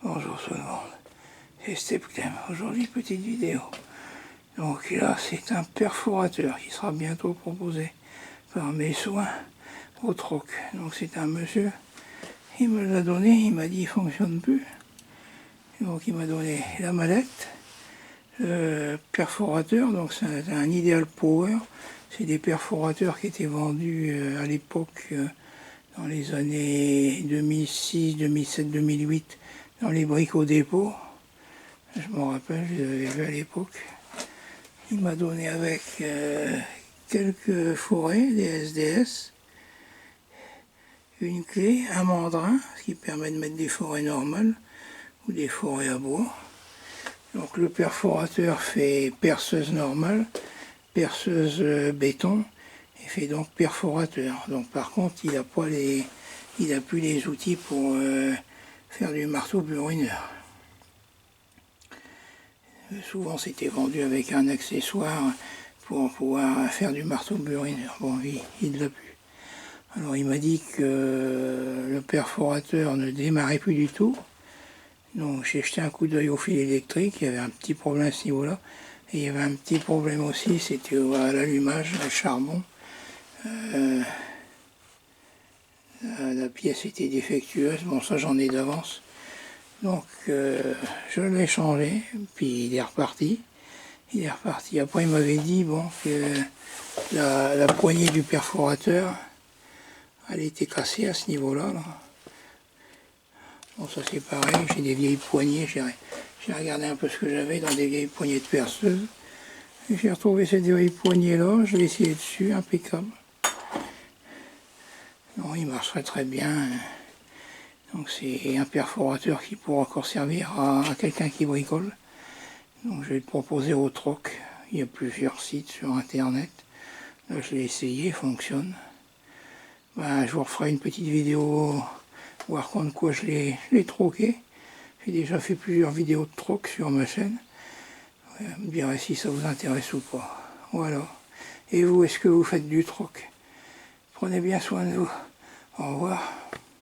Bonjour tout le monde, c'est Stepclem. Aujourd'hui, petite vidéo. Donc là, c'est un perforateur qui sera bientôt proposé par mes soins au troc. Donc c'est un monsieur, il me l'a donné, il m'a dit il fonctionne plus. Donc il m'a donné la mallette, le perforateur, donc c'est un Ideal Power. C'est des perforateurs qui étaient vendus à l'époque, dans les années 2006, 2007, 2008, dans les bricots dépôts. Je me rappelle, je les avais vus à l'époque. Il m'a donné avec quelques forêts, des SDS, une clé, un mandrin, ce qui permet de mettre des forêts normales ou des forêts à bois. Donc le perforateur fait perceuse normale, perceuse béton, et fait donc perforateur. Donc par contre, il n'a plus les outils pour faire du marteau burineur. Souvent c'était vendu avec un accessoire pour pouvoir faire du marteau burineur. Bon, il l'a plus. Alors il m'a dit que le perforateur ne démarrait plus du tout. Donc j'ai jeté un coup d'œil au fil électrique, il y avait un petit problème à ce niveau-là. Et il y avait un petit problème aussi, c'était à l'allumage, le charbon. La pièce était défectueuse, bon ça j'en ai d'avance. Donc je l'ai changé, puis il est reparti. Après il m'avait dit bon, que la poignée du perforateur, elle était cassée à ce niveau-là. Là. Bon ça c'est pareil, j'ai des vieilles poignées, j'ai regardé un peu ce que j'avais dans des vieilles poignées de perceuse. J'ai retrouvé cette vieille poignée là, je l'ai essayé dessus, impeccable. Non, il marcherait très bien. Donc c'est un perforateur qui pourra encore servir à quelqu'un qui bricole. Donc je vais le proposer au troc. Il y a plusieurs sites sur internet. Là je l'ai essayé, il fonctionne. Ben, je vous referai une petite vidéo, voir contre quoi je l'ai troqué. J'ai déjà fait plusieurs vidéos de troc sur ma chaîne. Vous me direz si ça vous intéresse ou pas. Voilà. Et vous, est-ce que vous faites du troc? Prenez bien soin de vous. Au revoir.